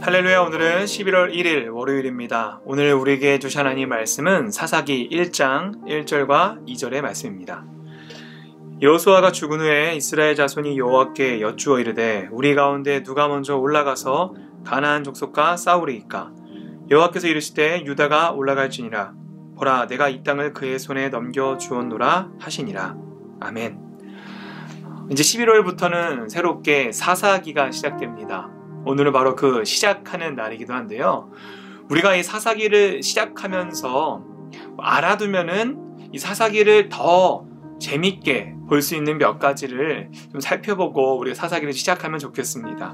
할렐루야. 오늘은 11월 1일 월요일입니다. 오늘 우리에게 주신 하나님 말씀은 사사기 1장 1절과 2절의 말씀입니다. 여호수아가 죽은 후에 이스라엘 자손이 여호와께 여쭈어 이르되 우리 가운데 누가 먼저 올라가서 가나안 족속과 싸우리이까? 여호와께서 이르시되 유다가 올라갈지니라. 보라, 내가 이 땅을 그의 손에 넘겨 주었노라 하시니라. 아멘. 이제 11월부터는 새롭게 사사기가 시작됩니다. 오늘은 바로 그 시작하는 날이기도 한데요. 우리가 이 사사기를 시작하면서 알아두면은 이 사사기를 더 재밌게 볼 수 있는 몇 가지를 좀 살펴보고 우리가 사사기를 시작하면 좋겠습니다.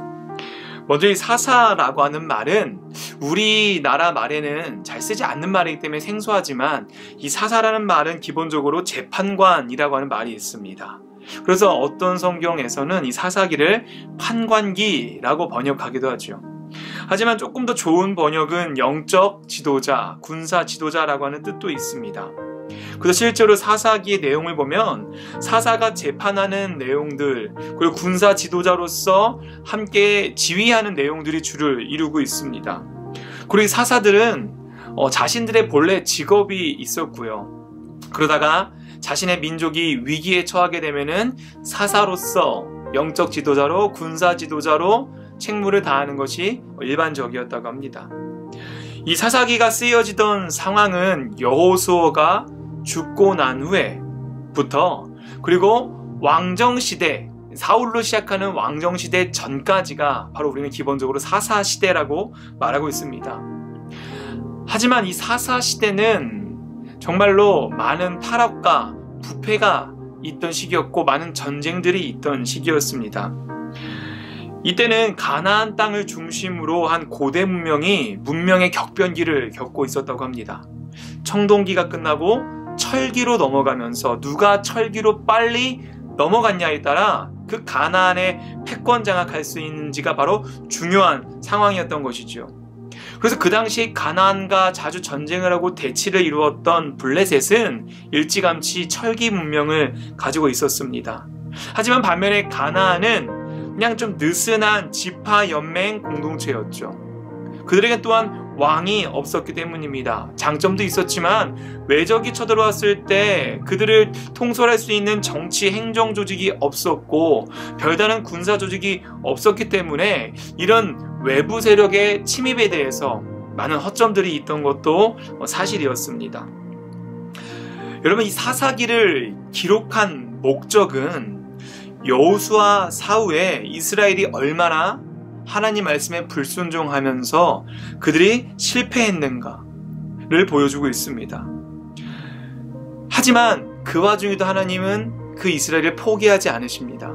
먼저 이 사사라고 하는 말은 우리나라 말에는 잘 쓰지 않는 말이기 때문에 생소하지만 이 사사라는 말은 기본적으로 재판관이라고 하는 말이 있습니다. 그래서 어떤 성경에서는 이 사사기를 판관기라고 번역하기도 하죠. 하지만 조금 더 좋은 번역은 영적 지도자, 군사 지도자라고 하는 뜻도 있습니다. 그래서 실제로 사사기의 내용을 보면 사사가 재판하는 내용들, 그리고 군사 지도자로서 함께 지휘하는 내용들이 주를 이루고 있습니다. 그리고 이 사사들은 자신들의 본래 직업이 있었고요. 그러다가 자신의 민족이 위기에 처하게 되면은 사사로서 영적 지도자로, 군사 지도자로 책무를 다하는 것이 일반적이었다고 합니다. 이 사사기가 쓰여지던 상황은 여호수아가 죽고 난 후에부터, 그리고 왕정시대, 사울로 시작하는 왕정시대 전까지가 바로 우리는 기본적으로 사사시대라고 말하고 있습니다. 하지만 이 사사시대는 정말로 많은 타락과 부패가 있던 시기였고 많은 전쟁들이 있던 시기였습니다. 이때는 가나안 땅을 중심으로 한 고대 문명의 격변기를 겪고 있었다고 합니다. 청동기가 끝나고 철기로 넘어가면서 누가 철기로 빨리 넘어갔냐에 따라 그 가나안의 패권 장악할 수 있는지가 바로 중요한 상황이었던 것이죠. 그래서 그 당시 가나안과 자주 전쟁을 하고 대치를 이루었던 블레셋은 일찌감치 철기 문명을 가지고 있었습니다. 하지만 반면에 가나안은 그냥 좀 느슨한 지파 연맹 공동체였죠. 그들에게 또한 왕이 없었기 때문입니다. 장점도 있었지만 외적이 쳐들어왔을 때 그들을 통솔할 수 있는 정치 행정 조직이 없었고 별다른 군사 조직이 없었기 때문에 이런 외부 세력의 침입에 대해서 많은 허점들이 있던 것도 사실이었습니다. 여러분, 이 사사기를 기록한 목적은 여호수아 사후에 이스라엘이 얼마나 하나님 말씀에 불순종하면서 그들이 실패했는가를 보여주고 있습니다. 하지만 그 와중에도 하나님은 그 이스라엘을 포기하지 않으십니다.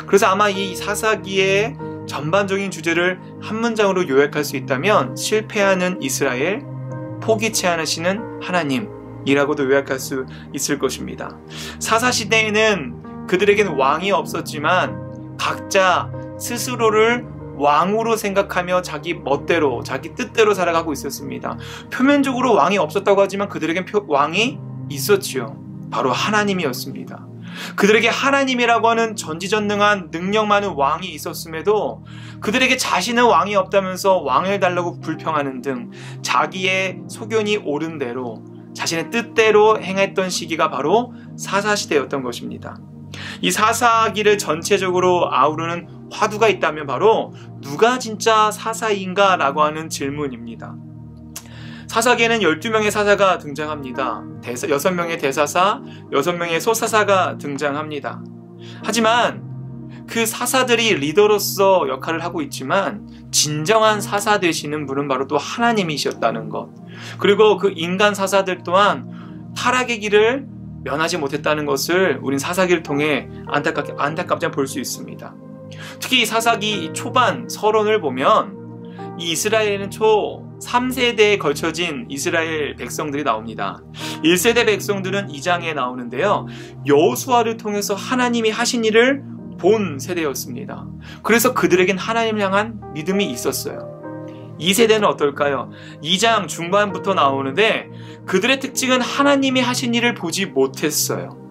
그래서 아마 이 사사기의 전반적인 주제를 한 문장으로 요약할 수 있다면 실패하는 이스라엘, 포기치 않으시는 하나님이라고도 요약할 수 있을 것입니다. 사사시대에는 그들에게는 왕이 없었지만 각자 스스로를 왕으로 생각하며 자기 멋대로, 자기 뜻대로 살아가고 있었습니다. 표면적으로 왕이 없었다고 하지만 그들에겐 왕이 있었지요. 바로 하나님이었습니다. 그들에게 하나님이라고 하는 전지전능한 능력 많은 왕이 있었음에도 그들에게 자신은 왕이 없다면서 왕을 달라고 불평하는 등 자기의 소견이 옳은 대로 자신의 뜻대로 행했던 시기가 바로 사사시대였던 것입니다. 이 사사기를 전체적으로 아우르는 화두가 있다면 바로 누가 진짜 사사인가 라고 하는 질문입니다. 사사기에는 12명의 사사가 등장합니다. 6명의 대사사, 6명의 소사사가 등장합니다. 하지만 그 사사들이 리더로서 역할을 하고 있지만 진정한 사사 되시는 분은 바로 또 하나님이셨다는 것, 그리고 그 인간 사사들 또한 타락의 길을 면하지 못했다는 것을 우린 사사기를 통해 안타깝게 볼 수 있습니다. 특히 이 사사기 초반 서론을 보면 이 이스라엘에는 초 3세대에 걸쳐진 이스라엘 백성들이 나옵니다. 1세대 백성들은 2장에 나오는데요. 여호수아를 통해서 하나님이 하신 일을 본 세대였습니다. 그래서 그들에겐 하나님을 향한 믿음이 있었어요. 이 세대는 어떨까요? 2장 중반부터 나오는데 그들의 특징은 하나님이 하신 일을 보지 못했어요.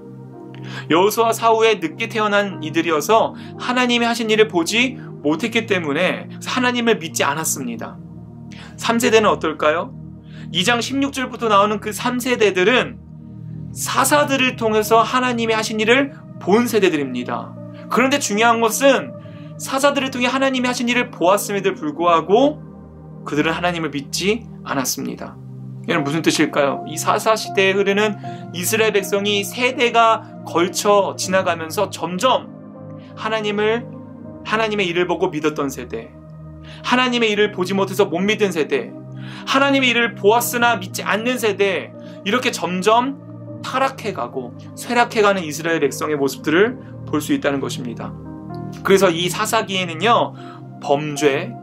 여호수아 사후에 늦게 태어난 이들이어서 하나님이 하신 일을 보지 못했기 때문에 하나님을 믿지 않았습니다. 3세대는 어떨까요? 2장 16절부터 나오는 그 3세대들은 사사들을 통해서 하나님이 하신 일을 본 세대들입니다. 그런데 중요한 것은 사사들을 통해 하나님이 하신 일을 보았음에도 불구하고 그들은 하나님을 믿지 않았습니다. 이건 무슨 뜻일까요? 이 사사 시대에 흐르는 이스라엘 백성이 세대가 걸쳐 지나가면서 점점 하나님의 일을 보고 믿었던 세대, 하나님의 일을 보지 못해서 못 믿은 세대, 하나님의 일을 보았으나 믿지 않는 세대, 이렇게 점점 타락해가고 쇠락해가는 이스라엘 백성의 모습들을 볼 수 있다는 것입니다. 그래서 이 사사기에는요, 범죄,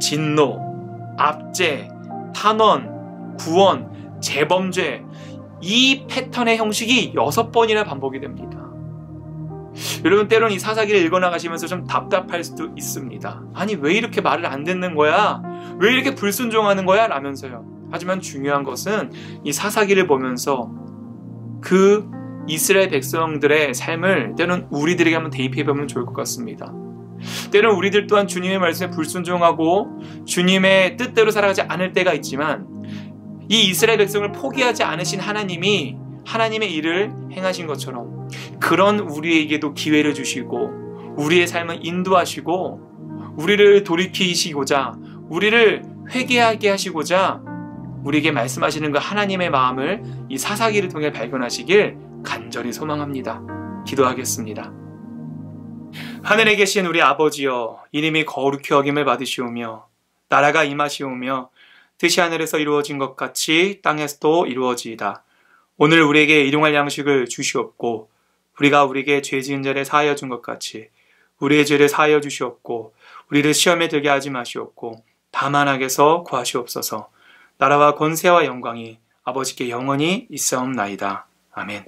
진노, 압제, 탄원, 구원, 재범죄, 이 패턴의 형식이 6번이나 반복이 됩니다. 여러분, 때로는 이 사사기를 읽어나가시면서 좀 답답할 수도 있습니다. 아니, 왜 이렇게 말을 안 듣는 거야? 왜 이렇게 불순종하는 거야? 라면서요. 하지만 중요한 것은 이 사사기를 보면서 그 이스라엘 백성들의 삶을 때로는 우리들에게 한번 대입해보면 좋을 것 같습니다. 때로는 우리들 또한 주님의 말씀에 불순종하고 주님의 뜻대로 살아가지 않을 때가 있지만, 이 이스라엘 백성을 포기하지 않으신 하나님이 하나님의 일을 행하신 것처럼 그런 우리에게도 기회를 주시고 우리의 삶을 인도하시고 우리를 돌이키시고자, 우리를 회개하게 하시고자 우리에게 말씀하시는 그 하나님의 마음을 이 사사기를 통해 발견하시길 간절히 소망합니다. 기도하겠습니다. 하늘에 계신 우리 아버지여, 이름이 거룩히 여김을 받으시오며 나라가 임하시오며 뜻이 하늘에서 이루어진 것 같이 땅에서도 이루어지이다. 오늘 우리에게 일용할 양식을 주시옵고 우리가 우리에게 죄 지은 자를 사하여 준 것 같이 우리의 죄를 사하여 주시옵고 우리를 시험에 들게 하지 마시옵고 다만 악에서 구하시옵소서. 나라와 권세와 영광이 아버지께 영원히 있사옵나이다. 아멘.